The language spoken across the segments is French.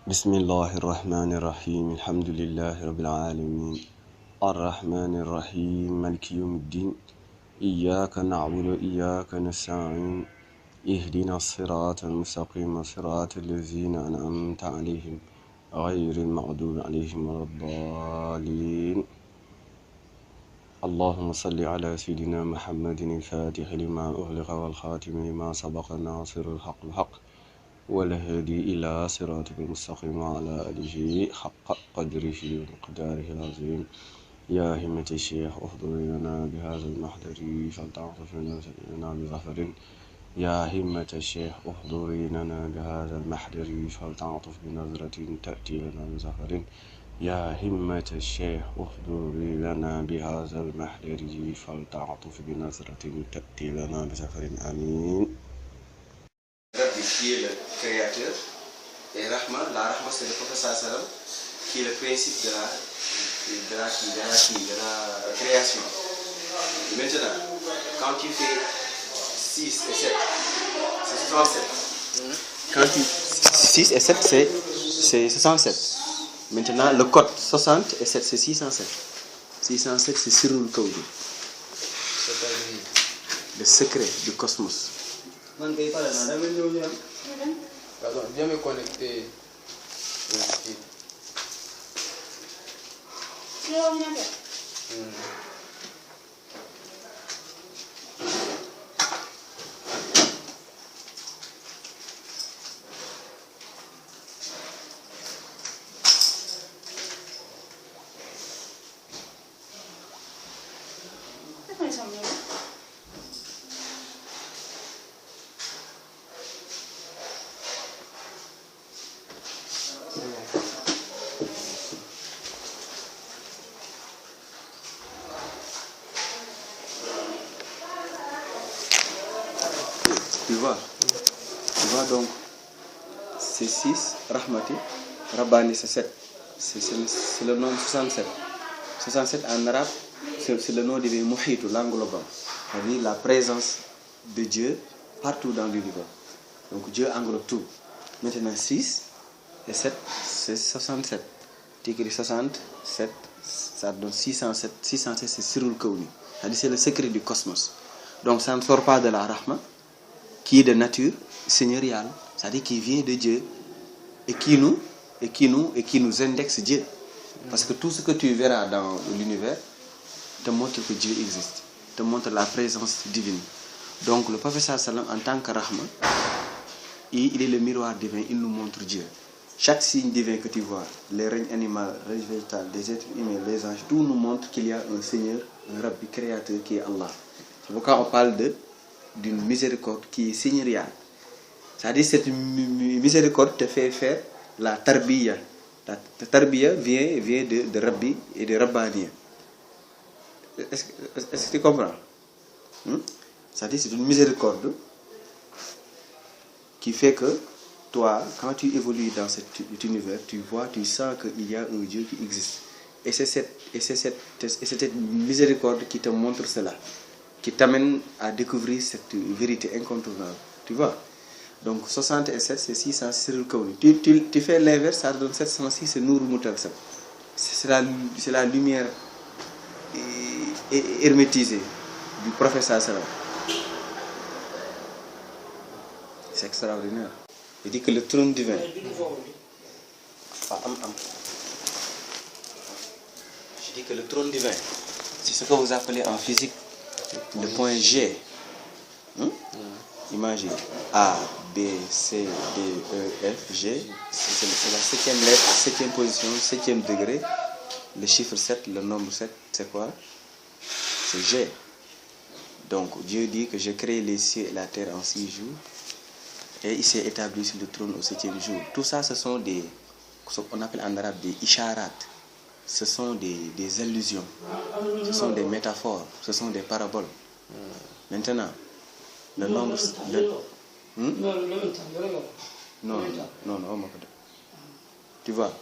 بسم الله الرحمن الرحيم الحمد لله رب العالمين الرحمن الرحيم مالك يوم الدين إياك نعبد وإياك نستعين اهدنا الصراط المستقيم صراط الذين أنعمت عليهم غير المغضوب عليهم ولا الضالين اللهم صل على سيدنا محمد الفاتح لما أغلق والخاتم لما سبق ناصر الحق بالحق والهادي إلى صراطك المستقيم وعلى آله حق قدره ومقداره العظيم يا همة الشيخ احضر لنا بهذا المحضر فلتعطف لنا بظفر يا همة الشيخ احضر لنا بهذا المحضر فلتعطف بنظرة تأتي لنا بظفر يا همة الشيخ احضر لنا بهذا المحضر فلتعطف بنظرة تأتي لنا بظفر آمين. Rabbi qui est le créateur et Rahma, la Rahma c'est le prophète sallam qui est le principe de la création. Maintenant, quand tu fais 6 et 7, c'est 67. Quand tu 6 et 7 c'est 67. Maintenant le code 60 et 7 c'est 607. 607 c'est Sirul Kawdi. Le secret du cosmos. Man kay pare na dama ñëw ñu am. D'accord, viens me connecter. Tu vois donc, c'est 6, Rahmati, Rabbani c'est 7, c'est le nombre 67. 67 en arabe, c'est le nom divin Muhitu, l'englobant, c'est-à-dire la présence de Dieu partout dans l'univers. Donc Dieu englobe tout. Maintenant 6 et 7, c'est 67. Tu écris 67, ça donne 607. 607 c'est Sirul Kawni, c'est-à-dire c'est le secret du cosmos. Donc ça ne sort pas de la Rahma, qui est de nature seigneuriale, c'est-à-dire qui vient de Dieu et qui nous indexe Dieu. Parce que tout ce que tu verras dans l'univers te montre que Dieu existe, te montre la présence divine. Donc le prophète sallam en tant que Rahma, il est le miroir divin, il nous montre Dieu. Chaque signe divin que tu vois, les règnes animaux, les règnes végétaux, les êtres humains, les anges, tout nous montre qu'il y a un Seigneur, un Rabbi créateur qui est Allah. C'est pourquoi on parle d'une miséricorde qui est seigneuriale. C'est-à-dire cette miséricorde te fait faire la tarbiya. La tarbiya vient de Rabbi et de Rabbaniya. Est-ce que tu comprends? C'est-à-dire c'est une miséricorde qui fait que toi, quand tu évolues dans cet univers, tu vois, tu sens qu'il y a un Dieu qui existe. Et c'est cette miséricorde qui te montre cela, qui t'amène à découvrir cette vérité incontournable. Tu vois? Donc 60 et 7, c'est 600, c'est le Kawni. Tu fais l'inverse, ça donne 706, c'est Nour Moutalsam. C'est la lumière hermétisée du professeur sallam. C'est extraordinaire. Il dit que le trône divin. Je dis que le trône divin, c'est ce que vous appelez en physique le point G. Imagine A, B, C, D, E, F, G. C'est la 7e lettre, 7e position, 7e degré. Le chiffre 7, le nombre 7, c'est quoi? C'est G. Donc Dieu dit que j'ai créé les cieux et la terre en 6 jours. Et il s'est établi sur le trône au 7e jour. Tout ça, ce sont ce qu'on appelle en arabe des isharat. Ce sont des allusions. Ce sont des métaphores. Ce sont des paraboles. Maintenant, le nombre... Non. Tu vois?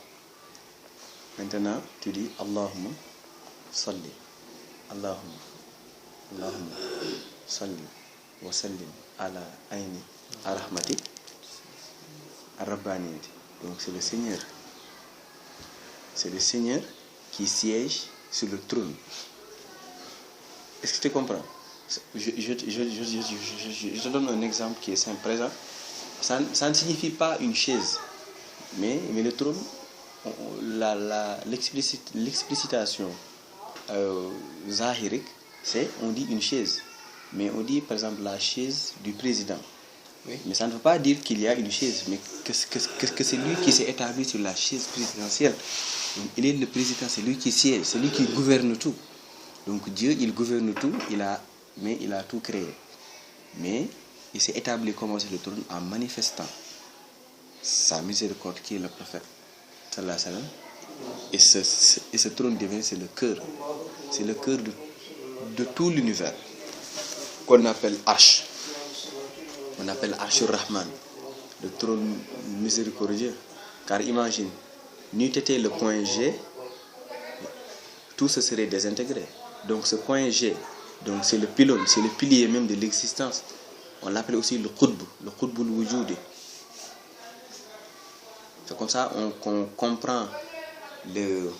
Maintenant, tu dis Allahumma salli. Allahumma salli wa sallim ala ayni rahmati ar-rabbaniyati. Donc c'est le Seigneur. C'est le Seigneur qui siège sur le trône. Est-ce que tu comprends? Je te donne un exemple qui est simple. Par exemple, ça ne signifie pas une chaise, mais le trône, l'explicitation zahirique, c'est on dit une chaise, mais on dit par exemple la chaise du président. Oui. Mais ça ne veut pas dire qu'il y a une chaise, mais que c'est lui qui s'est établi sur la chaise présidentielle. Donc, il est le président, c'est lui qui siège, c'est lui qui gouverne tout. Donc Dieu, il gouverne tout, il a tout créé. Mais il s'est établi comme sur le trône en manifestant sa miséricorde qui est le prophète. Sallallahu alayhi wa sallam. Et ce trône divin, c'est le cœur. C'est le cœur de tout l'univers qu'on appelle Arsh. On appelle Arshur Rahman, le trône miséricordieux. Car imagine, n'eût été le point G, tout se serait désintégré. Donc ce point G, donc c'est le pylône, c'est le pilier même de l'existence. On l'appelle aussi le Qutb al-Wujudi. C'est comme ça qu'on comprend le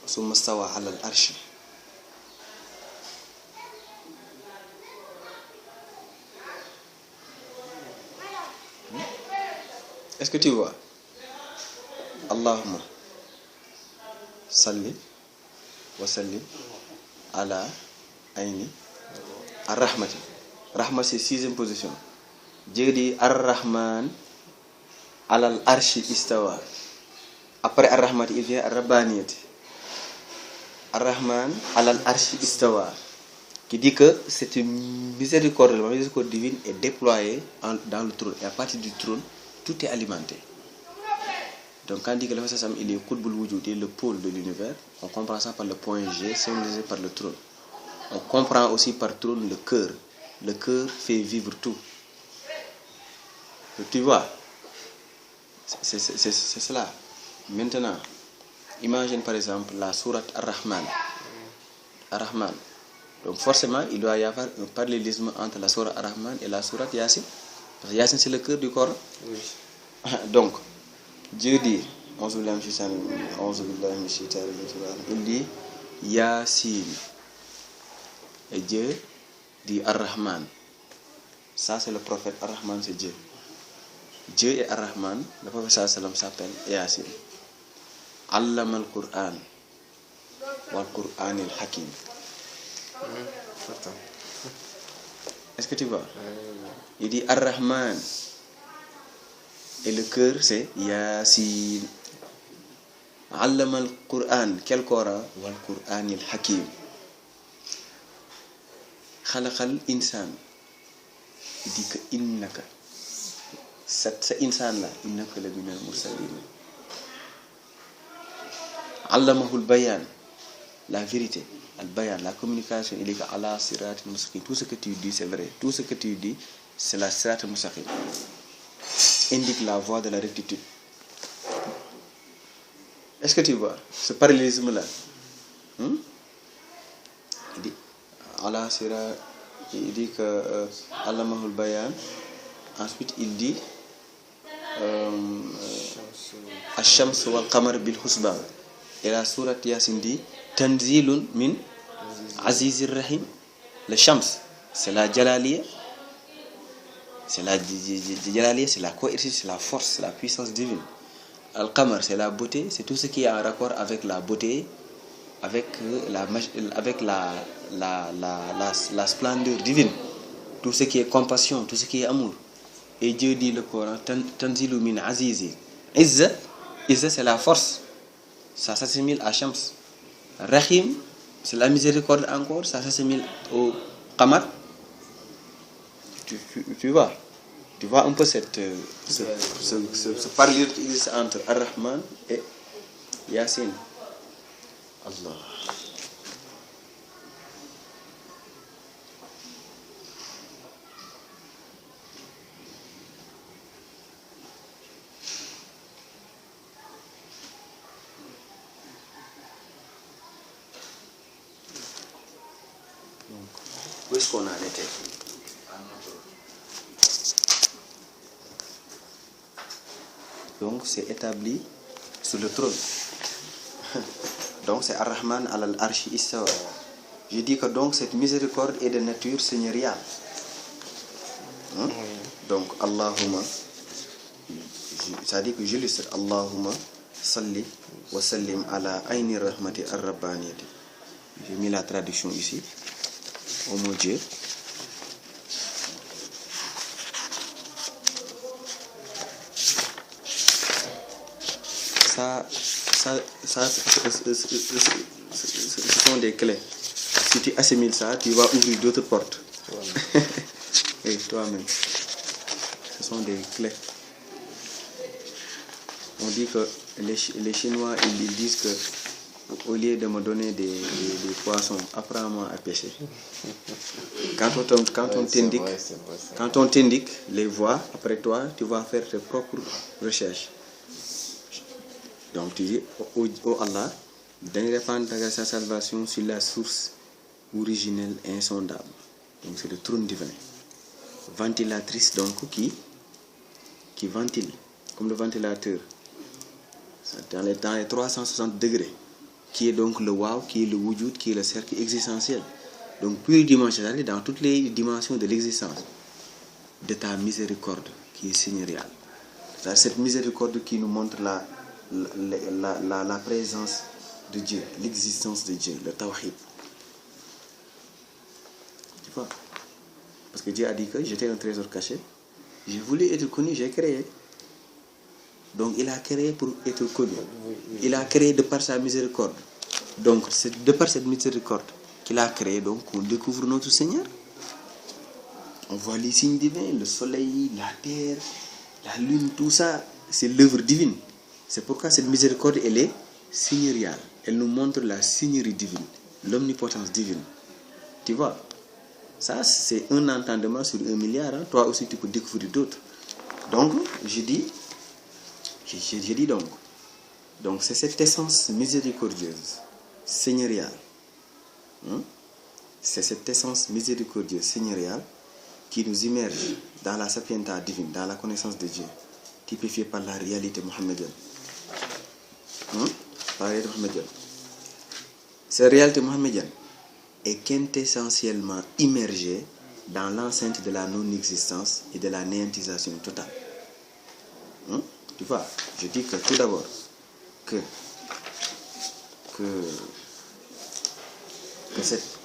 Summastawa ala al-Arsh. Est-ce que tu vois? Allahumma salli wa sallim ala ayni ar-rahmati. Rahma, c'est 6e position. Dieu dit ar-Rahman alal arshi istawa. Après ar-Rahmati, il vient ar-Rabbaniyati. Ar-Rahman alal arshi istawa, qui dit que cette miséricorde, la miséricorde divine est déployée dans le trône. Et à partir du trône, tout est alimenté. Donc quand on dit que le Prophète il est Qutbul Wujud, il est le pôle de l'univers, on comprend ça par le point G, symbolisé par le trône. On comprend aussi par trône le cœur. Le cœur fait vivre tout. Tu vois, c'est cela. Maintenant, imagine par exemple la sourate Ar-Rahman. Ar-Rahman. Donc forcément, il doit y avoir un parallélisme entre la sourate Ar-Rahman et la sourate Yasin. Parce que Yasin, c'est le cœur du Coran. Oui. Donc, Dieu dit, il dit Yasin. Et Dieu dit Ar-Rahman. Ça, c'est le prophète. Ar-Rahman, c'est Dieu. Dieu et Ar-Rahman, le prophète sallam s'appelle Yasin. Allama al-Qur'an wal Qur'an al-Hakim. Est-ce que tu vois? Il dit Ar-Rahman. Et le cœur, c'est Yasin. Allama al-Qur'an. Quel Coran? Wal Qur'an al-Hakim. Khalaqal insan. Il dit que innaka. Ce insan là, innaka la minal mursalin. Allamahul bayan, la vérité, al-bayan, la communication, il est que ala siratul mustaqim. Tout ce que tu dis, c'est vrai. Tout ce que tu dis, c'est la siratul mustaqim. Indique la voie de la rectitude. Est-ce que tu vois ce parallélisme là? Il dit ala sirat, il dit que allamahul bayan. Ensuite il dit ash-shams wal qamar bil husban. Et la sourate Yasin dit Tanzilun min Azizir Rahim. Le Shams, c'est la Jalaliya. C'est la Jalaliya, c'est la coercition, c'est la force, c'est la puissance divine. Al-Qamar, c'est la beauté, c'est tout ce qui est en rapport avec la beauté, avec la splendeur divine. Tout ce qui est compassion, tout ce qui est amour. Et Dieu dit le Coran Tanzilun min Azizir. Izza, c'est la force. Ça s'assimile à Shams. Rahim, c'est la miséricorde encore, ça s'assimile au Qamar. Tu vois un peu ce parallèle qui existe entre Ar-Rahman et Yasin. Allah. Où est-ce qu'on en était? donc c'est établi sur le trône. Donc c'est Ar-Rahman al Arshi Istawa. Je dis que donc cette miséricorde est de nature seigneuriale. Donc Allahumma, c'est-à-dire que j'illustre Allahumma salli wa sallim ala ayni rahmati ar-rabbaniyati. J'ai mis la traduction ici. Oh mon Dieu. Ça, ce sont des clés. Si tu assimiles ça, tu vas ouvrir d'autres portes. Et toi-même. Ce sont des clés. On dit que les Chinois, ils disent que au lieu de me donner des poissons, apprends-moi à pêcher. Quand on t'indique les voies, après toi, tu vas faire tes propres recherches. Donc tu dis, oh Allah, donne répandre sa salvation sur la source originelle et insondable. Donc c'est le trône divin. Ventilatrice donc qui ventile, comme le ventilateur, dans les 360 degrés, qui est donc le waouh, qui est le wujud, qui est le cercle existentiel. Donc pluridimensionnel dans toutes les dimensions de l'existence, de ta miséricorde qui est seigneuriale. C'est cette miséricorde qui nous montre la présence de Dieu, l'existence de Dieu, le tawhid. Tu vois? Parce que Dieu a dit que j'étais un trésor caché. J'ai voulu être connu, j'ai créé. Donc il a créé pour être connu. Il a créé de par sa miséricorde. Donc c'est de par cette miséricorde qu'il a créé, donc on découvre notre Seigneur. On voit les signes divins, le soleil, la terre, la lune, tout ça, c'est l'œuvre divine. C'est pourquoi cette miséricorde, elle est seigneuriale. Elle nous montre la seigneurie divine, l'omnipotence divine. Tu vois? Ça, c'est un entendement sur 1 milliard. Hein. Toi aussi, tu peux découvrir d'autres. Donc, je dis donc c'est cette essence miséricordieuse, seigneuriale. C'est cette essence miséricordieuse, seigneuriale, qui nous immerge dans la sapienza divine, dans la connaissance de Dieu, typifiée par la réalité mohammedienne. Par la réalité mohammedienne. Cette réalité mohammedienne est quintessentiellement immergée dans l'enceinte de la non-existence et de la néantisation totale. Tu vois, je dis que tout d'abord que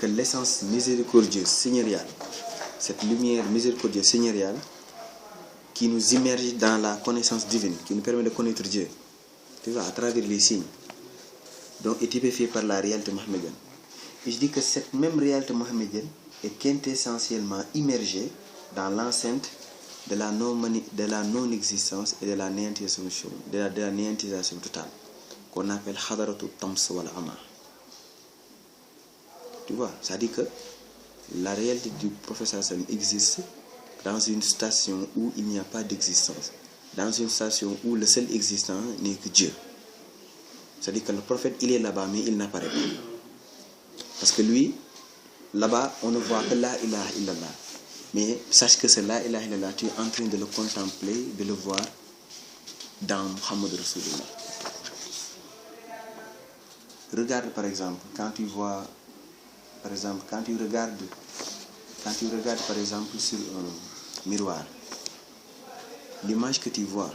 l'essence miséricordieuse seigneuriale, cette lumière miséricordieuse seigneuriale qui nous immerge dans la connaissance divine, qui nous permet de connaître Dieu, tu vois, à travers les signes, donc est typifiée par la réalité mohammedienne. Et je dis que cette même réalité mohammedienne est quintessentiellement immergée dans l'enceinte de la non-existence et de la néantisation totale, qu'on appelle Hadaratu Tams wal Ama. Tu vois, ça dit que la réalité du professeur Sam existe dans une station où il n'y a pas d'existence, dans une station où le seul existant n'est que Dieu. C'est-à-dire que le prophète, il est là-bas, mais il n'apparaît pas. Parce que lui, là-bas, on ne voit que la ilaha illallah. Mais sache que c'est la ilaha illallah, tu es en train de le contempler, de le voir dans Muhammad Rasulullah. Regarde par exemple, quand tu regardes par exemple sur un miroir, l'image que tu vois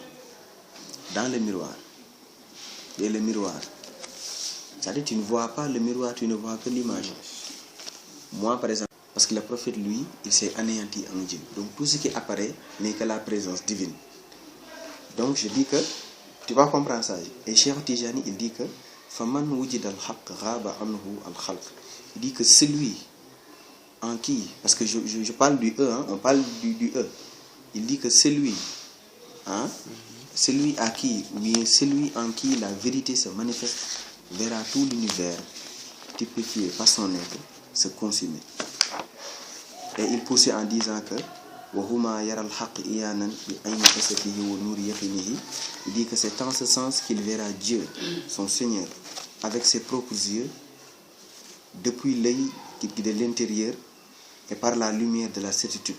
dans le miroir, et le miroir, c'est-à-dire tu ne vois pas le miroir, tu ne vois que l'image. Moi par exemple, parce que le prophète lui, il s'est anéanti en Dieu. Donc tout ce qui apparaît n'est que la présence divine. Donc je dis que, tu vas comprendre ça. Et Cheikh Tijani, il dit que Faman wujid al-haq ghaba anhu al-khalq. Il dit que celui en qui, parce que je parle du E, on parle du E. Il dit que celui à qui, ou bien celui en qui la vérité se manifeste, verra tout l'univers typifié par son être se consumer. Et il poursuit en disant que il dit que c'est en ce sens qu'il verra Dieu, son Seigneur, avec ses propres yeux, depuis l'œil de l'intérieur et par la lumière de la certitude.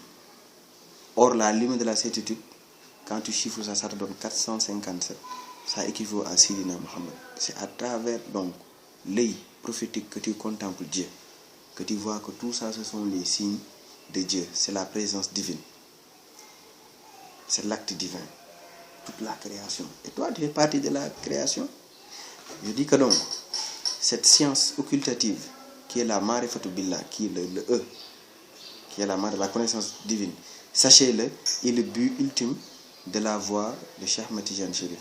Or, la lumière de la certitude quand tu chiffres ça, ça te donne 457. Ça équivaut à Sidina Mohammed. C'est à travers donc l'œil prophétique que tu contemples Dieu, que tu vois que tout ça, ce sont les signes de Dieu. C'est la présence divine. C'est l'acte divin. Toute la création. Et toi, tu fais partie de la création. Je dis que donc, cette science occultative, qui est la Marifatou Billah, qui est le E, qui est la connaissance divine, sachez-le, est le but ultime de la voie de Cheikh Ahmed Tidiane Chérif.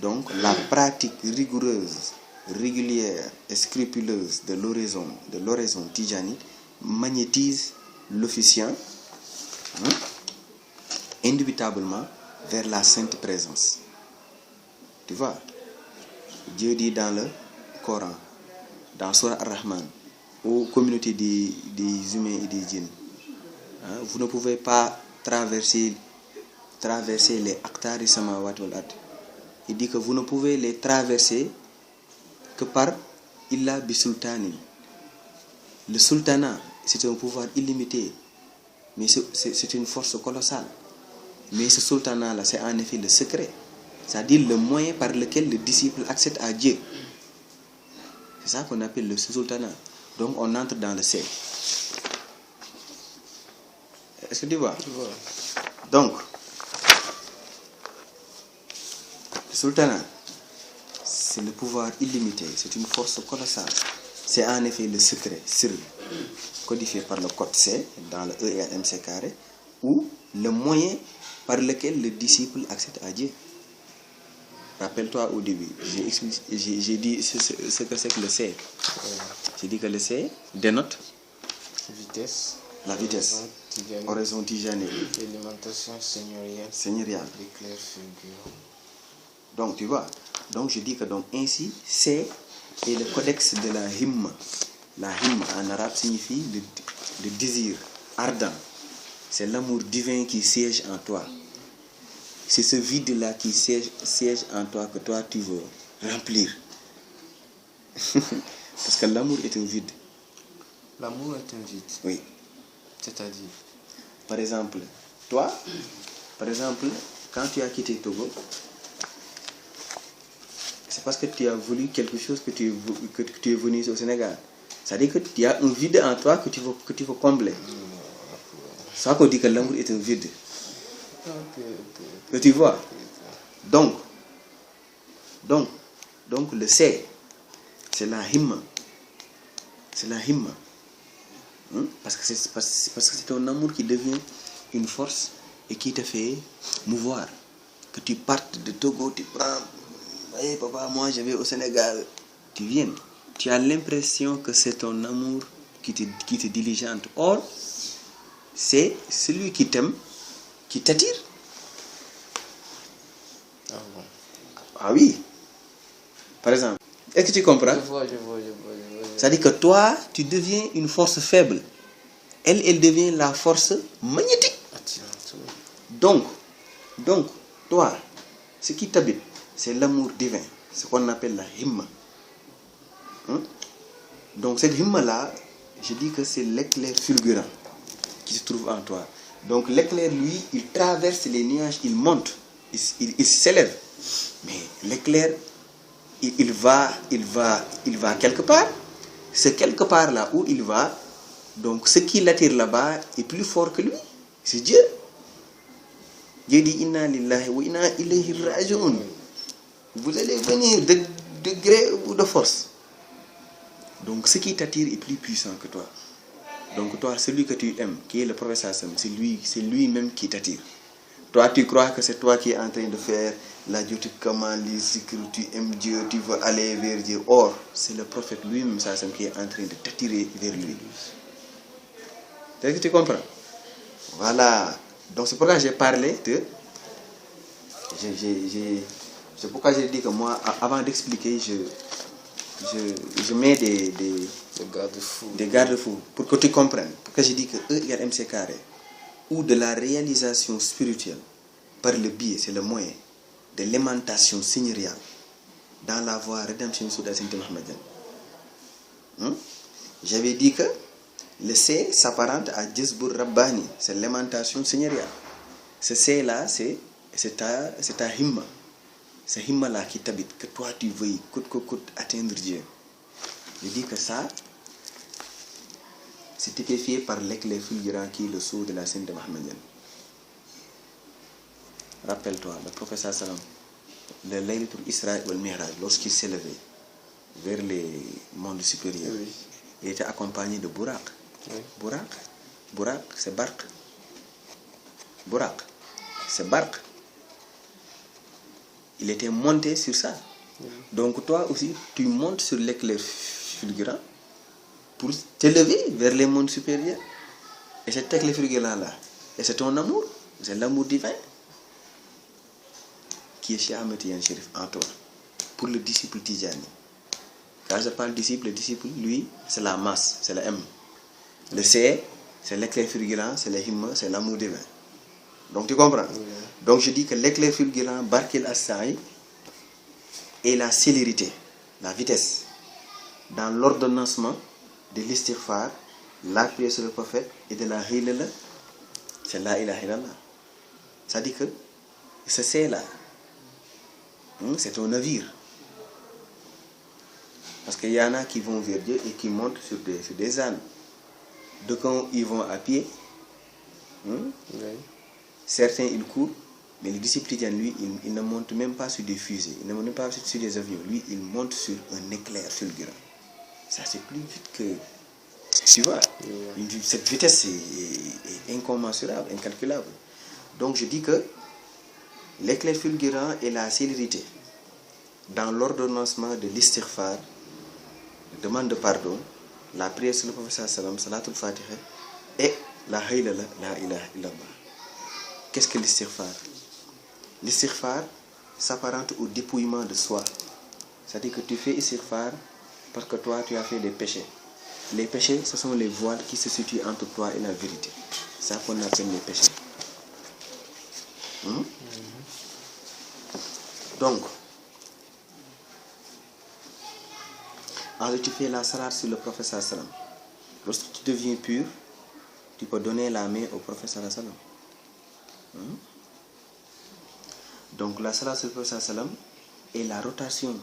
Donc, la pratique rigoureuse, régulière et scrupuleuse de l'oraison tidjanite magnétise l'officiant indubitablement vers la sainte présence. Tu vois, Dieu dit dans le Coran, dans Surah Ar-Rahman, aux communautés des humains et des djinns, vous ne pouvez pas traverser les Aktari Samawat wal Ard. Il dit que vous ne pouvez les traverser que par Illa bi Sultanin. Le sultanat, c'est un pouvoir illimité, mais c'est une force colossale. Mais ce sultanat-là, c'est en effet le secret, c'est-à-dire le moyen par lequel le disciple accède à Dieu. C'est ça qu'on appelle le sultanat. Donc on entre dans le C. Est-ce que tu vois? Donc, le sultanat, c'est le pouvoir illimité, c'est une force colossale. C'est en effet le secret, codifié par le code C, dans le E égale MC carré, ou le moyen par lequel le disciple accède à Dieu. Rappelle-toi au début, j'ai dit ce que c'est que le C. J'ai dit que le C dénote la vitesse, oraison tidjanique, l'alimentation seigneuriale. l'éclair fulgurant. Donc tu vois, donc je dis que donc ainsi C est le codex de la himma. La himma en arabe signifie le désir ardent. C'est l'amour divin qui siège en toi. C'est ce vide-là qui siège en toi que toi tu veux remplir. Parce que l'amour est un vide. L'amour est un vide. Oui. C'est-à-dire, Par exemple, toi, quand tu as quitté Togo, c'est parce que tu as voulu quelque chose que tu es venu au Sénégal. C'est-à-dire que tu as un vide en toi que tu veux combler. C'est ça qu'on dit que l'amour est un vide. Que tu vois. Donc le C, c'est la himma. C'est la himma. Parce que c'est ton amour qui devient une force et qui te fait mouvoir. Que tu partes de Togo, tu prends, hey papa, moi je vais au Sénégal, tu viens. Tu as l'impression que c'est ton amour qui te diligente. Or, c'est celui qui t'aime, qui t'attire. ah bon. Ah oui. Par exemple, est-ce que tu comprends? Je vois. C'est-à-dire que toi, tu deviens une force faible. Elle devient la force magnétique. Donc, toi, ce qui t'habite, c'est l'amour divin. Ce qu'on appelle la himma. Donc cette himma-là, je dis que c'est l'éclair fulgurant qui se trouve en toi. Donc l'éclair, lui, il traverse les nuages, il monte, il s'élève. Mais l'éclair, il va quelque part. C'est quelque part là où il va. Donc ce qui l'attire là-bas est plus fort que lui. C'est Dieu. Dieu dit inna lillahi wa inna ilayhi raji'un. Vous allez venir de gré ou de force. Donc ce qui t'attire est plus puissant que toi. Donc toi, celui que tu aimes, qui est le professeur Sam, c'est lui-même qui t'attire. Toi, tu crois que c'est toi qui es en train de faire la Diotique comment les zikr, tu aimes Dieu, tu veux aller vers Dieu. Or, c'est le prophète lui-même Sam qui est en train de t'attirer vers lui. Est-ce que tu comprends? Voilà. Donc c'est pourquoi j'ai parlé de... C'est pourquoi j'ai dit que moi, avant d'expliquer, je mets des garde-fous pour que tu comprennes. Pourquoi j'ai dit que E égale MC carré, ou de la réalisation spirituelle par le biais, c'est le moyen de l'aimantation seigneuriale dans la voie rédemption sous la Sainte Mohammedienne. J'avais dit que le C s'apparente à Jazbur Rabbani, c'est l'aimantation seigneuriale. Ce C là, c'est ta himma. C'est himma là qui t'habite, que toi tu veuilles coûte que coûte atteindre Dieu. Je dis que ça, c'est typifié par l'éclair fulgurant qui est le sceau de la sainte Mohammedienne. Rappelle-toi, le prophète sallam, le Laylatul Isra wal Mi'raj, lorsqu'il s'est levé vers les mondes supérieurs, Oui. il était accompagné de Buraq. Oui. Buraq, c'est Barq. Buraq, c'est Barq. Il était monté sur ça. Donc toi aussi, tu montes sur l'éclair fulgurant pour t'élever vers les mondes supérieurs. Et cet éclair fulgurant-là, et c'est ton amour, c'est l'amour divin qui est chez Ahmed Tidiane Chérif en toi, pour le disciple Tidjani. Quand je parle disciple, le disciple, lui, c'est la masse, c'est le M. Le C, c'est l'éclair fulgurant, c'est le himma, c'est l'amour divin. Donc tu comprends? Oui. Donc je dis que l'éclair fulgurant, Barkil As-Sa'i, est la célérité, la vitesse, dans l'ordonnancement de l'istighfar, la prière sur le prophète et de la hilala, c'est la ilaha illallah. Ça dit que ce C là, c'est un navire. Parce qu'il y en a qui vont vers Dieu et qui montent sur des ânes. De quand ils vont à pied, Oui. certains ils courent, mais le disciple Tidjane, lui, il ne monte même pas sur des fusées, il ne monte même pas sur des avions. Lui, il monte sur un éclair fulgurant. Ça, c'est plus vite que... Tu vois, cette vitesse est incommensurable, incalculable. Donc, je dis que l'éclair fulgurant est la célérité dans l'ordonnancement de l'istighfar, la demande de pardon, la prière sur le prophète sallam, salatul fatiha et la haylala, la ilaha illallah. Qu'est-ce que l'istighfar? L'istighfar s'apparente au dépouillement de soi. C'est-à-dire que tu fais istighfar parce que toi tu as fait des péchés. Les péchés, ce sont les voiles qui se situent entre toi et la vérité. C'est ça qu'on appelle les péchés. Donc, ensuite tu fais la salat sur le prophète sallam. Lorsque tu deviens pur, tu peux donner la main au prophète sallam. Donc la salat sur le prophète sallam est la rotation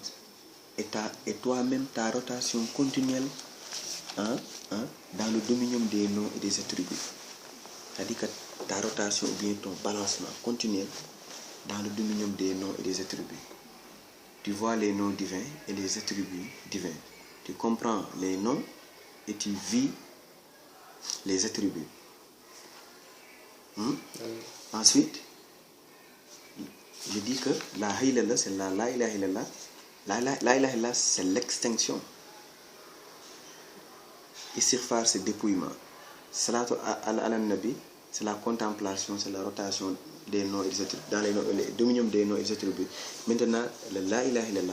et toi-même ta rotation continuelle dans le dominium des noms et des attributs. C'est-à-dire que ta rotation ou bien ton balancement continuel dans le dominium des noms et des attributs. Tu vois les noms divins et les attributs divins. Tu comprends les noms et tu vis les attributs. Ensuite, je dis que la haylala, c'est la ilaha illallah. La ilaha illallah, c'est l'extinction. Istighfar, c'est dépouillement. Salatu al-nabi, c'est la contemplation, c'est la rotation des noms et des attributs, dans les dominiums des noms et des attributs. Maintenant, la ilaha illallah,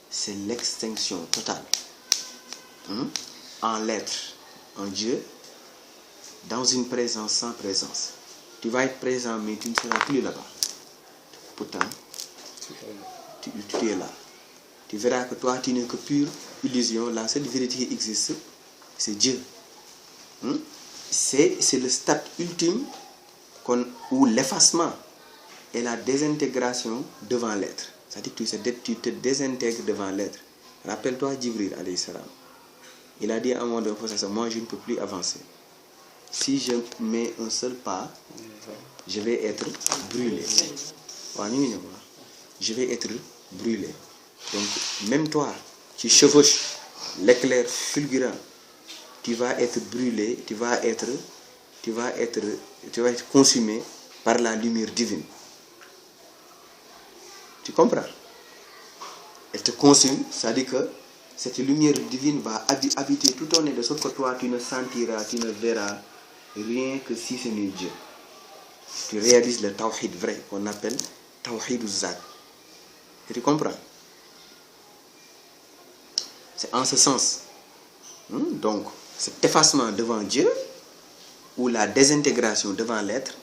c'est l'extinction totale. En l'être, en Dieu, dans une présence sans présence. Tu vas être présent, mais tu ne seras plus là-bas. Pourtant, tu es là. Tu verras que toi, tu n'es que pure illusion. La seule vérité qui existe, c'est Dieu. C'est le stade ultime où l'effacement et la désintégration devant l'être. C'est-à-dire que tu te désintègres devant l'être. Rappelle-toi Djibril alayhi salam. Il a dit à un moment donné, moi je ne peux plus avancer. Si je mets un seul pas, je vais être brûlé. Je vais être brûlé. Donc, même toi, tu chevauches l'éclair fulgurant, tu vas être brûlé, tu vas être consumé par la lumière divine. Tu comprends? Elle te consume, c'est-à-dire que cette lumière divine va habiter tout ton être, de sorte que toi, tu ne sentiras, tu ne verras rien que si ce n'est Dieu. Tu réalises le tawhid vrai, qu'on appelle tawhid uzad. Tu comprends? C'est en ce sens. Donc, cet effacement devant Dieu, ou la désintégration devant l'être,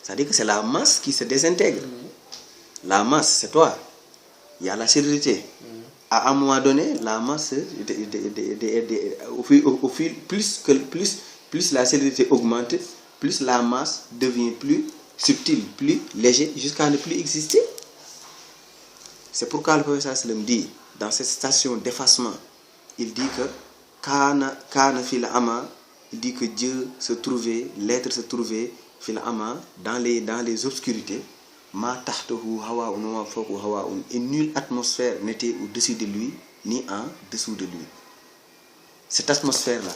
c'est-à-dire que c'est la masse qui se désintègre. La masse, c'est toi. Il y a la célérité. À un moment donné, la masse, plus la célérité augmente, plus la masse devient plus subtil, plus léger, jusqu'à ne plus exister. C'est pourquoi le professeur sallam dit, dans cette station d'effacement, il dit que Kana fil ama, il dit que Dieu se trouvait, l'être se trouvait fil ama, dans les obscurités, ma tahtahu hawaun wa fawqahu hawaun, et nulle atmosphère n'était au-dessus de lui, ni en dessous de lui. Cette atmosphère-là,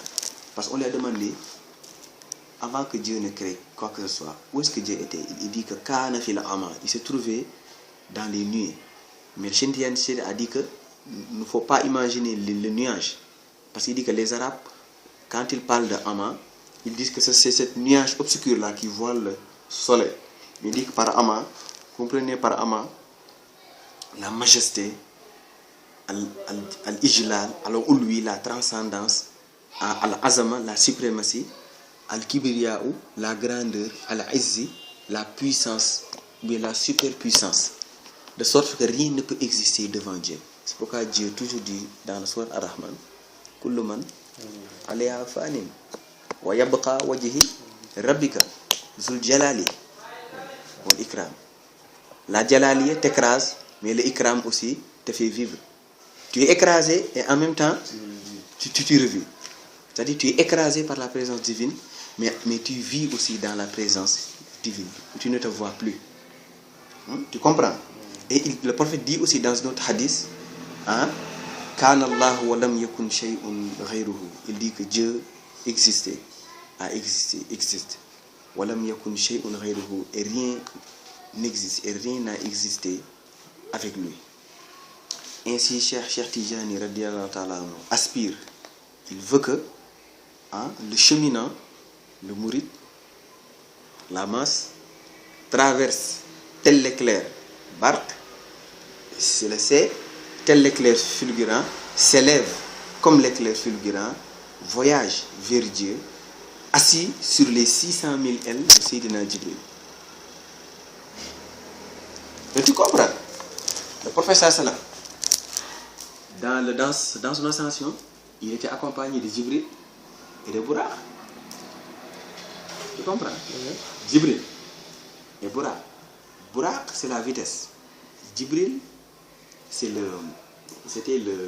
parce qu'on lui a demandé, avant que Dieu ne crée quoi que ce soit, où est-ce que Dieu était? Il dit que Kana fil ama, il se trouvait dans les nuées. Mais le Cheikh Tidiane Chérif a dit que il ne faut pas imaginer le nuage. Parce qu'il dit que les Arabes, quand ils parlent de Ama, ils disent que c'est cette nuage obscur-là qui voile le soleil. Il dit que par Ama, comprenez par Ama, la majesté, al-Ijlal, alors où lui, la transcendance, al-Azama, la suprématie, al-Kibriyaou, la grandeur, al-Izzi, la puissance, mais la superpuissance. De sorte que rien ne peut exister devant Dieu. C'est pourquoi Dieu toujours dit dans le sourate Ar-Rahman, Kullu man alayha fanin wa yabqa wajhi rabbika zul jalali wal ikram. La jalali t'écrase, mais le ikram aussi te fait vivre. Tu es écrasé et en même temps tu revis. C'est-à-dire tu es écrasé par la présence divine, mais tu vis aussi dans la présence divine. Tu ne te vois plus. Tu comprends? Et le prophète dit aussi dans un autre hadith, Kana Allah wa lam yakun shay'un ghayruhu. Il dit que Dieu existait, existe. Wa lam yakun shay'un ghayruhu, et rien n'existe, et rien n'a existé avec lui. Ainsi, Cheikh Tijani radiyallahu ta'ala aspire, il veut que le cheminant, le mouride, la masse, traverse tel l'éclair, Bark, c'est le C, tel l'éclair fulgurant, s'élève comme l'éclair fulgurant, voyage vers Dieu, assis sur les 600 000 ailes de Sayyidina Jibril. Mais tu comprends? Le professeur Salam, dans son ascension, il était accompagné de Jibril et de Buraq. Tu comprends? Jibril et Buraq. Buraq, c'est la vitesse. Jibril, c'était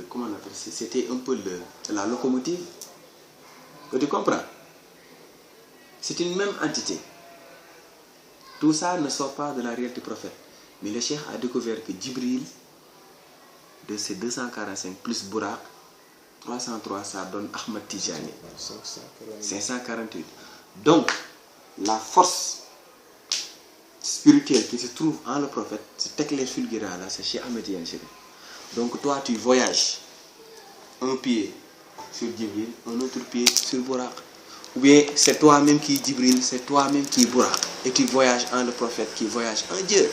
comment on appelle ça? C'était un peu la locomotive. Que tu comprends? C'est une même entité. Tout ça ne sort pas de la réalité du prophète. Mais le cheikh a découvert que Jibril, de ces 245 plus Buraq, 303, ça donne Ahmad Tijani. 548. Donc, la force spirituelle qui se trouve en le prophète, cet éclair fulgurant là, c'est chez Ahmed Tijani Chérif. Donc toi tu voyages un pied sur Jibril, un autre pied sur Buraq. Ou bien c'est toi-même qui est Jibril, c'est toi-même qui est Buraq. Et tu voyages en le prophète qui voyage en Dieu.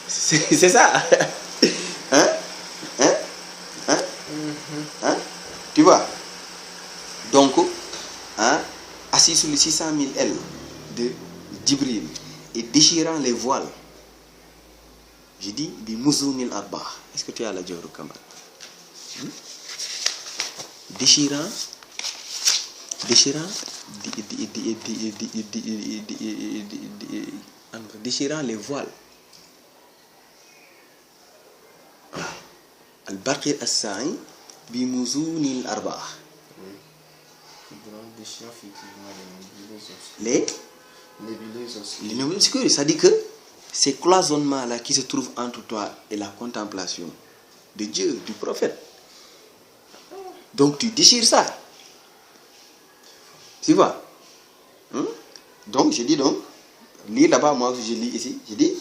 C'est ça. Tu vois? Donc, assis sur les 600 000 ailes de Jibril, et déchirant les voiles, je dis bi mouzounil arba. Est-ce que tu as la Jawharatul Kamal? Déchirant les voiles. Al-Baqir as-Sa'i bi mouzounil arba. Les nébuleuses, ça dit que ces cloisonnements-là qui se trouvent entre toi et la contemplation de Dieu, du prophète. Donc tu déchires ça. Tu vois? Donc je dis lis là-bas, moi je lis ici, je dis,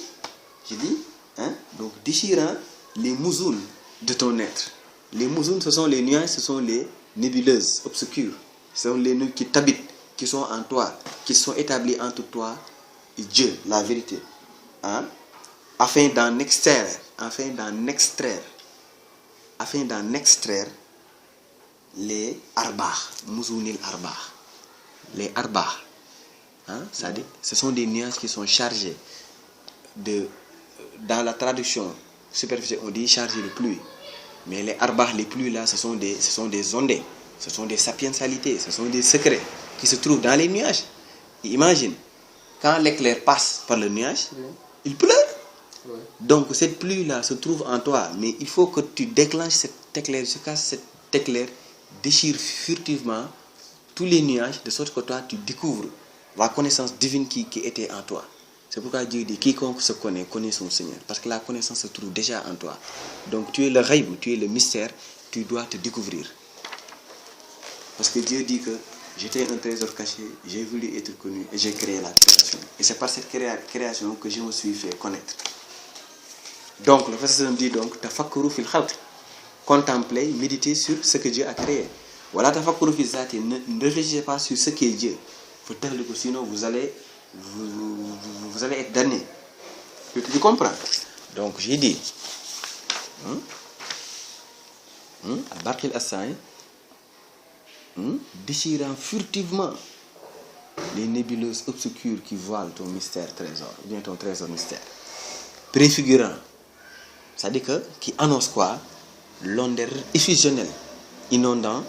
donc déchirant les mouzounes de ton être. Les mouzounes, ce sont les nuages, ce sont les nébuleuses obscures. Ce sont les nœuds qui t'habitent, qui sont en toi, qui sont établis entre toi et Dieu, la vérité. Afin d'en extraire les arbah, mouzounil arbah. Les arbah, c'est-à-dire, ce sont des nuages qui sont chargés dans la traduction superficielle, on dit chargés de pluie. Mais les arbah, les pluies là, ce sont des ondées, ce sont des sapientialités, ce sont des secrets qui se trouvent dans les nuages. Et imagine, quand l'éclair passe par le nuage, il pleure. Donc cette pluie-là se trouve en toi, mais il faut que tu déclenches cet éclair jusqu'à cet éclair déchire furtivement tous les nuages, de sorte que toi tu découvres la connaissance divine qui était en toi. C'est pourquoi Dieu dit quiconque se connaît son Seigneur, parce que la connaissance se trouve déjà en toi. Donc tu es le ghaib, tu es le mystère, tu dois te découvrir. Parce que Dieu dit que j'étais un trésor caché, j'ai voulu être connu et j'ai créé la création. Et c'est par cette création que je me suis fait connaître. Donc le professeur dit donc tafakuru fil khalq, contempler, méditer sur ce que Dieu a créé. Voilà, tafakuru fil zati, ne réfléchissez pas sur ce qu'est Dieu. Faut taire le coup, sinon vous allez être damné. Tu comprends? Donc j'ai dit Barkil Assay, déchirant furtivement les nébuleuses obscures qui voilent ton mystère trésor, ou bien ton trésor mystère. Préfigurant, c'est-à-dire que qui annonce quoi? L'ondeur effusionnelle, inondant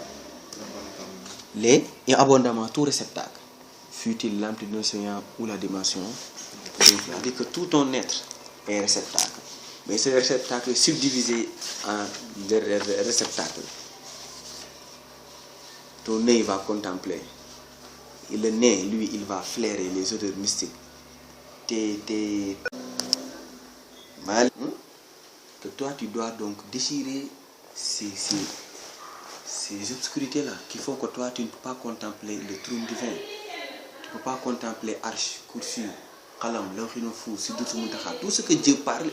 et abondamment tout réceptacle, fut-il l'amplitude d'un océan ou la dimension. C'est-à-dire que tout ton être est réceptacle. Mais ce réceptacle est subdivisé en des réceptacles. Ton nez va contempler. Et le nez, lui, il va flairer les odeurs mystiques. Que toi, tu dois donc déchirer ces obscurités-là qui font que toi, tu ne peux pas contempler le trône divin. Tu ne peux pas contempler Arche, Kursi, Qalam, l'Infini Fou, Siddhartha Muntaha. Tout ce que Dieu parle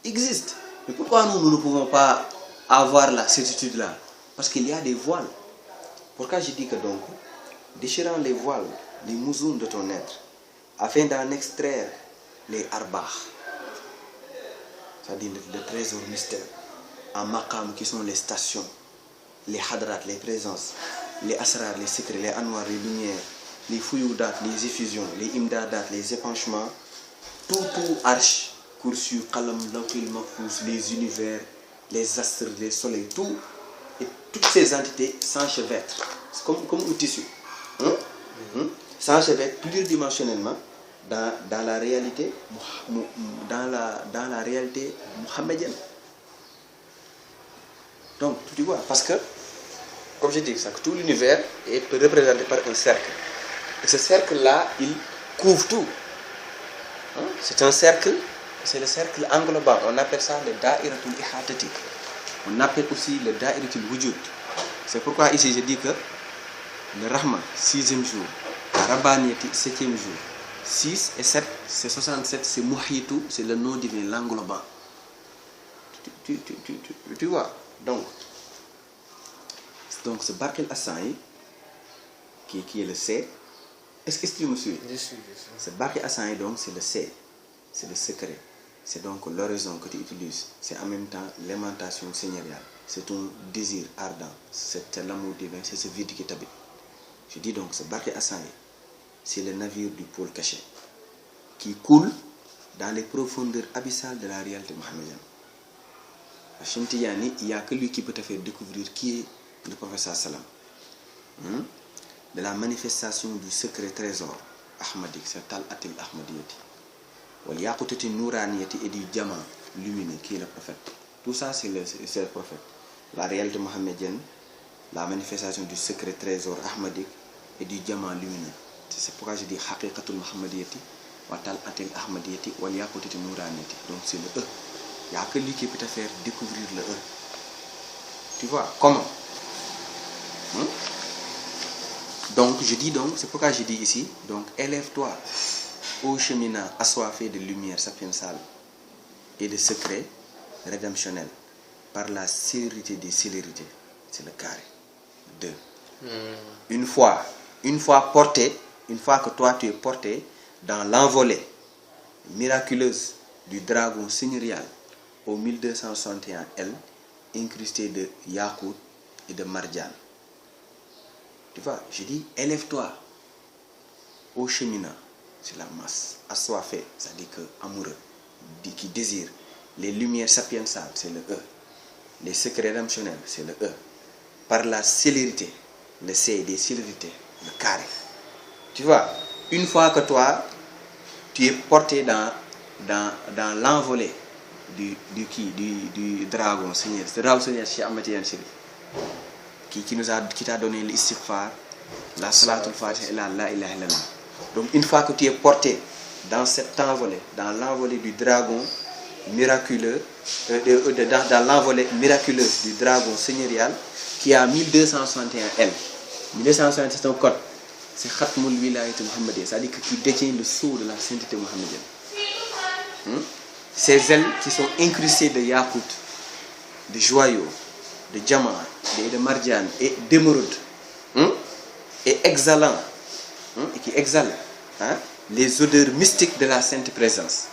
existe. Mais pourquoi nous ne pouvons pas avoir la certitude-là? Parce qu'il y a des voiles. Pourquoi je dis que donc, déchirant les voiles, les mousounes de ton être, afin d'en extraire les arbach, c'est-à-dire le trésor mystère, en maqam qui sont les stations, les hadrat, les présences, les asrar, les secrets, les anwar, les lumières, les fuyoudat, les effusions, les imdadat, les épanchements, tout arche, kursu, qalam, lawhil mahfouz, les univers, les astres, les soleils, tout, et toutes ces entités s'enchevêtrent. C'est comme un tissu. S'enchevêtrent pluridimensionnellement dans la réalité mohammedienne. Donc, tu vois, parce que, comme je dis, que tout l'univers est représenté par un cercle. Et ce cercle-là, il couvre tout. C'est un cercle, c'est le cercle englobant. On appelle ça le da'iratul ihatati. On appelle aussi le da'iratul wujud. C'est pourquoi ici je dis que le Rahman, 6e jour, la Rabbaniyati, 7e jour, 6 et 7, c'est 67, c'est Muhitu, c'est le nom divin, l'englobant. Tu vois, donc ce Barkil Assay, qui est le C, est-ce que tu me suis? Je suis. Ce Barkil Assay, donc, c'est le C, c'est le secret. C'est donc l'horizon que tu utilises. C'est en même temps l'aimantation seigneuriale. C'est ton désir ardent. C'est l'amour divin, c'est ce vide qui t'habite. Je dis donc, ce Barkil Assay, c'est le navire du pôle caché qui coule dans les profondeurs abyssales de la réalité mohammedienne. À Chintiyani, il n'y a que lui qui peut te faire découvrir qui est le professeur Salam. De la manifestation du secret trésor ahmadik, c'est Tal Atil Ahmadiyati. Wal Yaqutati Nouraniyati et du diamant lumineux qui est le prophète. Tout ça, c'est le prophète. La réalité mohammedienne, la manifestation du secret trésor ahmadik et du diamant lumineux. C'est pourquoi je dis Haqiqatul Muhammadiyati, wa Tal Atil Ahmadiyati, Wal Yaqutati Nouraniyati. Donc c'est le E. Il n'y a que lui qui peut te faire découvrir le E. Tu vois, comment? Donc je dis donc, c'est pourquoi je dis ici, donc élève-toi ô cheminant assoiffé de lumière sapiensale et de secrets rédemptionnels par la célérité des célérités. C'est le carré. 2. Une fois porté, une fois que toi tu es porté dans l'envolée miraculeuse du dragon seigneurial au 1261 L, incrusté de Yakout et de Marjan. Tu vois, je dis, élève-toi au cheminant, c'est la masse, assoiffé, c'est-à-dire que amoureux, qui désire, les lumières sapiensales, c'est le E, les secrets rédemptionnels, c'est le E, par la célérité, le C des célérités, le carré. Tu vois, une fois que toi, tu es porté dans l'envolée du dragon Seigneur. Ce dragon Seigneur Cheikh Ahmed Tidiane Chérif qui t'a donné l'istighfar, la salatul fatih et la ilaha illallah. Donc une fois que tu es porté dans cette envolée, dans l'envolée du dragon miraculeux, dans l'envolée miraculeuse du dragon seigneurial qui a 1261 ailes. 1261 c'est un code. C'est Khatmul Wilayat Muhammadiyya, c'est-à-dire que qui détient le sceau de la sainteté muhammadienne. Ces ailes qui sont incrustées de yakout, de joyaux, de diamants, de mardiane et d'émeraude, et exhalant, et qui exhalent les odeurs mystiques de la sainte présence.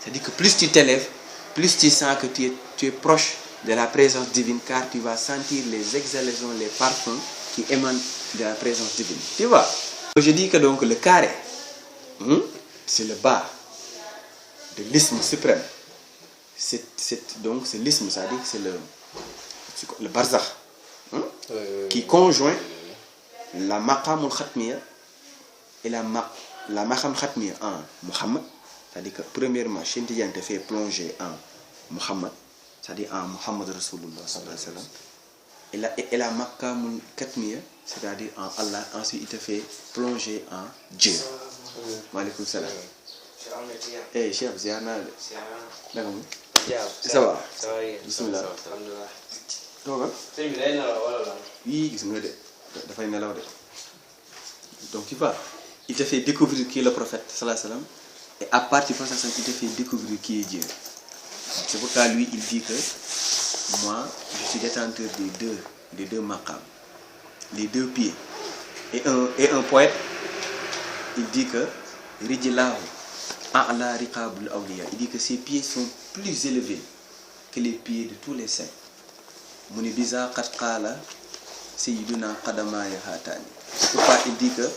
C'est-à-dire que plus tu t'élèves, plus tu sens que tu es proche de la présence divine, car tu vas sentir les exhalaisons, les parfums qui émanent de la présence divine. Tu vois? Je dis que donc le carré, c'est le bas de l'isme suprême. Donc c'est l'isme, c'est-à-dire que c'est le barzakh, qui conjoint la maqamul khatmiya et la maqam khatmiya en Muhammad. C'est-à-dire que premièrement, Cheikh Tidiane te fait plonger en Muhammad, c'est-à-dire en Muhammad Rasulullah sallallahu alayhi wa sallam. Et la maqamul khatmiya, c'est-à-dire en Allah, ensuite il te fait plonger en Dieu. Maaleykum salaam. Eh, chef, ziar naa de. Naka mu? Ça va. Bismillah. Toogal. Sëñ bi day nelaw wala lan? Oui, gis nga de. Dafay nelaw de. Donc tu vois, il te fait découvrir qui est le prophète sallallahu alayhi wa sallam. Et à partir de ça, il te fait découvrir qui est Dieu. C'est pourquoi lui, il dit que moi, je suis détenteur des deux maqams, les deux pieds. Et un poète, il dit que Rijlahu a'la riqabul awliya. Il dit que ses pieds sont plus élevés que les pieds de tous les saints. Muni biza qad qala sayyiduna qadamaya hatani. C'est pourquoi il dit que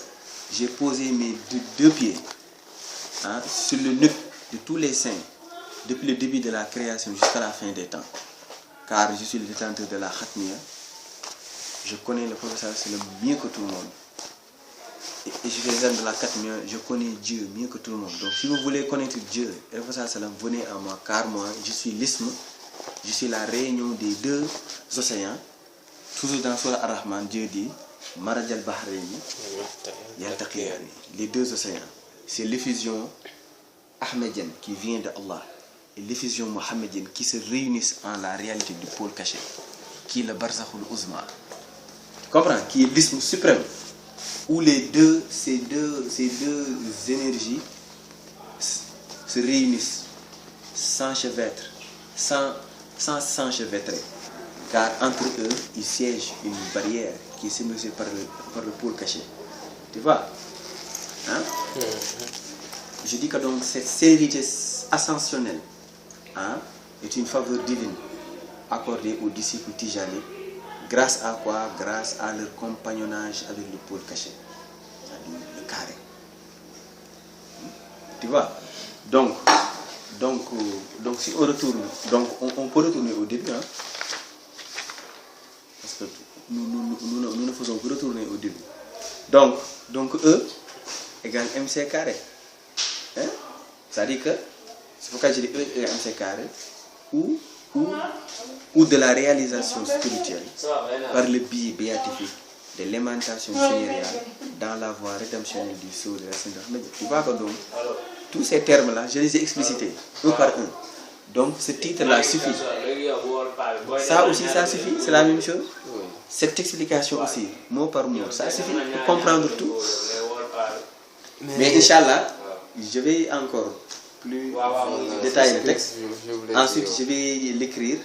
j'ai posé mes deux pieds sur le nuque de tous les saints depuis le début de la création jusqu'à la fin des temps. Car je suis le détenteur de la khatmiya. Je connais le professeur sallam mieux que tout le monde. Et je fais les de la khatmiya, je connais Dieu mieux que tout le monde. Donc si vous voulez connaître Dieu et le professeur sallam, venez à moi, car moi je suis l'isme, je suis la réunion des deux océans. Toujours dans Surah Ar-Rahman, Dieu dit Marajal Bahrayni Yaltaqiyani. Les deux océans. C'est l'effusion ahmédienne qui vient de Allah et l'effusion mohammedienne qui se réunissent en la réalité du pôle caché, qui est le Barzakhul Uzma. Tu comprends? Qui est l'isme suprême, où ces deux énergies se réunissent sans chevêtre, sans s'enchevêtrer. Car entre eux, il siège une barrière qui est séparée par le pôle caché. Tu vois? Je dis que donc cette sérénité ascensionnelle est une faveur divine accordée aux disciples tijaniques. Grâce à quoi? Grâce à leur compagnonnage avec le pôle caché, c'est-à-dire le carré. Tu vois? Donc si on retourne, donc on peut retourner au début, parce que nous ne faisons que retourner au début. Donc E égale MC carré. C'est-à-dire que, c'est pourquoi je dis E égale MC carré, ou de la réalisation spirituelle par le biais béatifique de l'aimantation seigneuriale dans la voie rédemptionnelle du sceau de la Sainte Ahmed. Tu vois que donc, tous ces termes-là, je les ai explicités, un par un. Donc ce titre-là suffit. Ça aussi, ça suffit, c'est la même chose. Cette explication aussi, mot par mot, ça suffit pour comprendre tout. Mais Inch'Allah, je vais encore plus détailler le texte. Ensuite, je vais l'écrire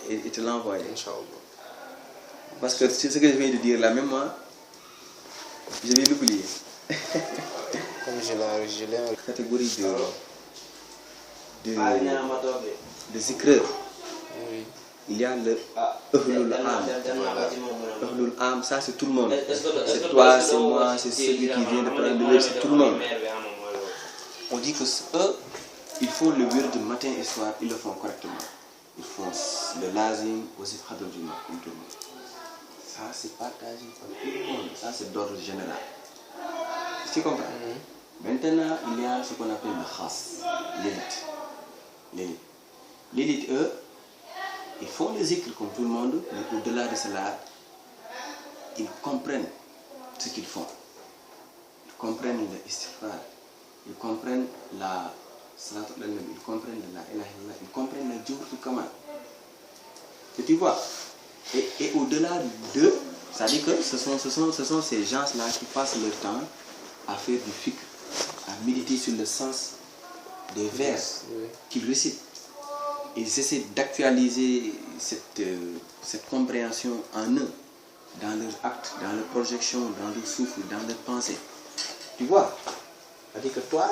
et te l'envoyer. Parce que ce que je viens de dire là, même moi, je vais l'oublier. Comme je l'ai en Catégorie de zikreur. oui. Il y a le Ahlul Am. Ahlul Am, ça c'est tout le monde. C'est toi, c'est moi, c'est celui qui vient de prendre le word, c'est tout le monde. On dit que eux, il faut le word de matin et soir, ils le font correctement. Ils font le lazim, aussi khadr du mat, comme tout le monde. Ça c'est partagé par tout le monde, ça c'est d'ordre général. Tu comprends? Maintenant, il y a ce qu'on appelle le khas, l'élite. L'élite, eux, ils font le zikr comme tout le monde, mais au-delà de cela, ils comprennent ce qu'ils font. Ils comprennent le istighfar, ils comprennent la salat al-nabi, ils comprennent la ilaha illallah, ils comprennent le jawharatul kamal. Et tu vois, et au-delà d'eux, c'est-à-dire que ce sont ces gens-là qui passent leur temps à faire du fikr, à méditer sur le sens des vers qu'ils récitent. Ils essaient d'actualiser cette compréhension en eux, dans leurs actes, dans leurs projections, dans leurs souffles, dans leurs pensées. Tu vois, c'est-à-dire que toi,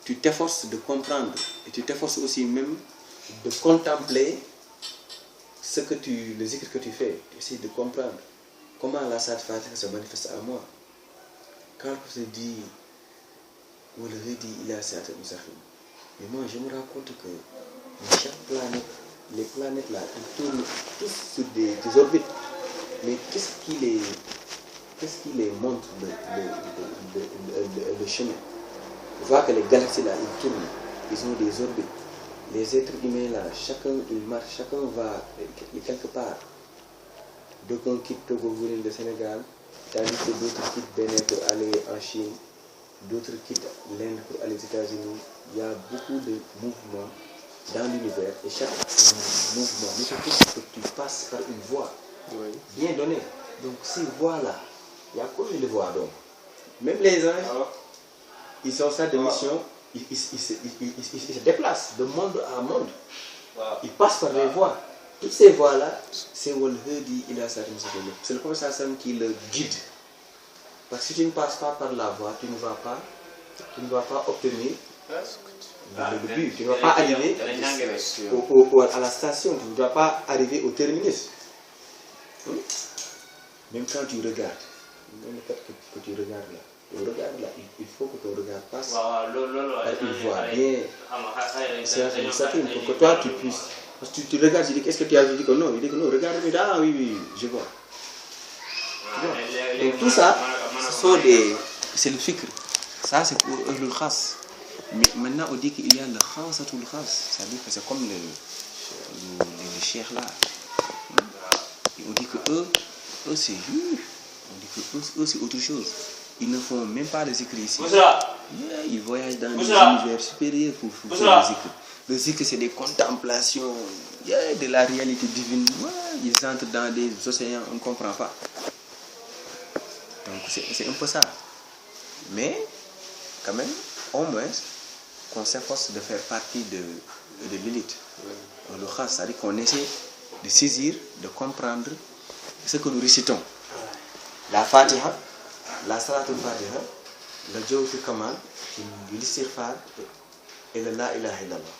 tu t'efforces de comprendre et tu t'efforces aussi même de contempler le zikr que tu fais. Tu essaies de comprendre comment la Salat Fatiha se manifeste à moi. Quand je te dis il a certaines mustaqim. Mais moi, je me rends compte que chaque planète, les planètes là, ils tournent tous sur des orbites. Mais qu'est-ce qui les montre le chemin? On voit que les galaxies là, ils tournent, ils ont des orbites. Les êtres humains là, chacun il marche, chacun va quelque part. D'aucuns quittent Togo pour venir au Sénégal, tandis que d'autres quittent Bénin pour aller en Chine, d'autres quittent l'Inde pour aller aux États-Unis. Il y a beaucoup de mouvements dans l'univers et chaque mouvement nécessite que tu passes par une voie bien donnée. Donc ces voies-là, il y a combien de voies donc? Même les anges, ils ont ça de mission, ils se déplacent de monde à monde. Ils passent par des voies. Toutes ces voies-là, c'est le professeur Sam qui le guide. Parce que si tu ne passes pas par la voie, tu ne vas pas obtenir le but. Tu ne vas pas arriver à la station, tu ne vas pas arriver au terminus. Même quand tu regardes, même le fait que tu regardes là, il faut que ton regard passe par une voie bien. C'est pour que toi tu puisses. Parce que tu regardes, tu dis qu'est-ce que tu as vu? Il dit que non, regarde, ah oui, je vois. Donc tout ça, c'est le fikr. Ça c'est pour le khas. Mais maintenant on dit qu'il y a le khasatul khas. C'est-à-dire que c'est comme les cheikhs là. On dit que eux c'est juste. On dit que eux c'est autre chose. Ils ne font même pas de zikr ici. Ils voyagent dans des univers supérieurs pour faire le zikr. Le zikr c'est des contemplations de la réalité divine. Ils entrent dans des océans, on ne comprend pas. Donc c'est un peu ça. Mais quand même, au moins, qu'on s'efforce de faire partie de l'élite. Le khas, c'est-à-dire qu'on essaie de saisir, de comprendre ce que nous récitons. La Fatiha, la Salatul Fatiha, le Jawharatul Kamal, l'istighfar et le La ilaha illallah.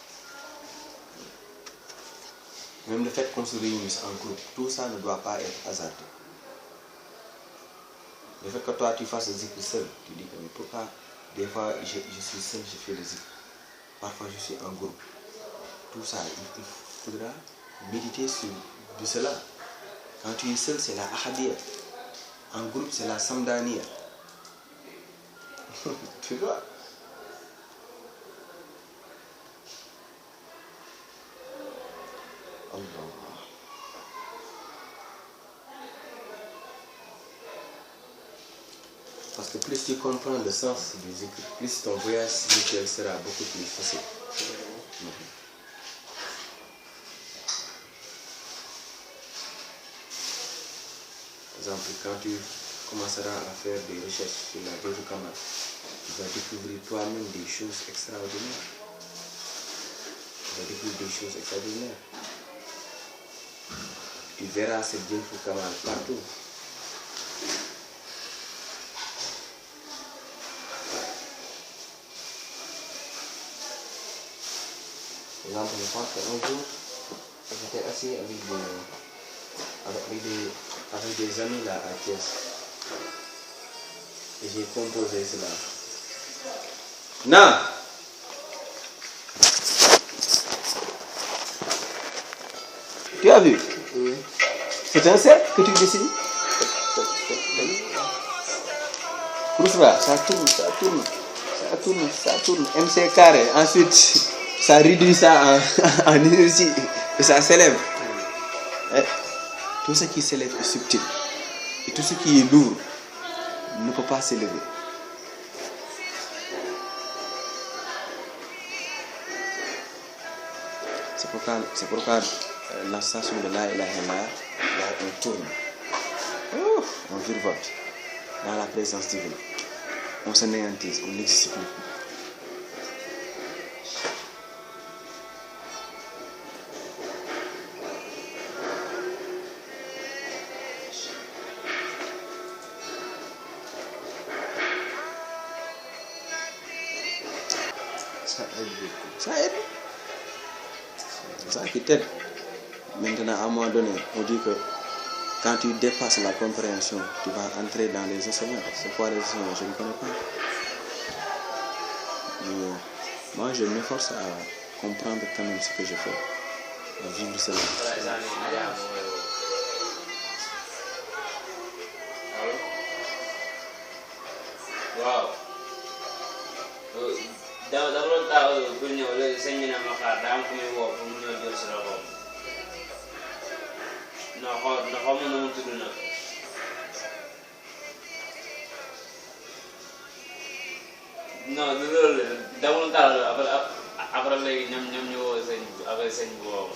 Même le fait qu'on se réunisse en groupe, tout ça ne doit pas être hasardeux. Le fait que toi tu fasses le zikr seul, tu dis que mais pourquoi des fois je suis seul, je fais le zikr. Parfois je suis en groupe. Tout ça, il faudra méditer sur de cela. Quand tu es seul, c'est la ahadiyya. En groupe, c'est la samdaniya. Tu vois? Allah. Parce que plus tu comprends le sens du zikr, plus ton voyage spirituel sera beaucoup plus facile. Par exemple, quand tu commenceras à faire des recherches sur la Jawharatul Kamal, tu vas découvrir toi-même des choses extraordinaires. Tu verras cette Jawharatul Kamal partout. Par exemple, je pense qu'un jour, j'étais assis avec des amis là à Thiès. Et j'ai composé cela. Non! Tu as vu? Oui. C'est un cercle que tu dessines? Roufra, ça tourne, ça tourne, ça tourne, ça tourne. MC carré, ensuite, ça réduit ça en énergie et ça s'élève. Et tout ce qui s'élève est subtil. Et tout ce qui est lourd ne peut pas s'élever. C'est pourquoi la station de la ilaha illallah, là, on tourne. On virevolte dans la présence divine. On s'anéantise, on n'existe plus. Ça aide beaucoup. Ça aide. C'est ça qui t'aide. Maintenant, à un moment donné, on dit que quand tu dépasses la compréhension, tu vas entrer dans les océans. C'est quoi les océans? Je ne connais pas. Mais moi, je m'efforce à comprendre quand même ce que je fais, à vivre cela. waaw dama doon taw pour ñëw léegi sëñ bi ne ma xaar daa am ku muy woo pour mu ñëw jël si loxoom na xaw ma na mu tudd nag non du loolu dama doon taw après léegi ñoom ñu woo sëñ bi après sëñ bi woo ma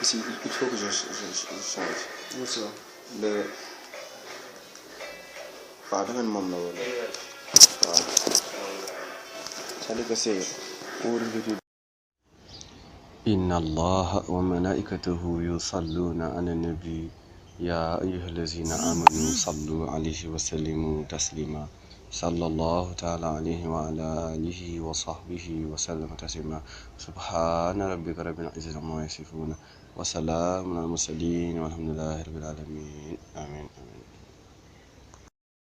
Ici, il faut que je change. Moussa. Le... waaw dafa ne moom la woon waaw c'est-à-dire que c'est pour إن الله وملائكته يصلون على النبي يا أيها الذين آمنوا صلوا عليه وسلموا تسليما صلى الله تعالى عليه وعلى آله وصحبه وسلم تسليما سبحان ربك رب العزة عما يصفون وسلام على المرسلين والحمد لله رب العالمين آمين آمين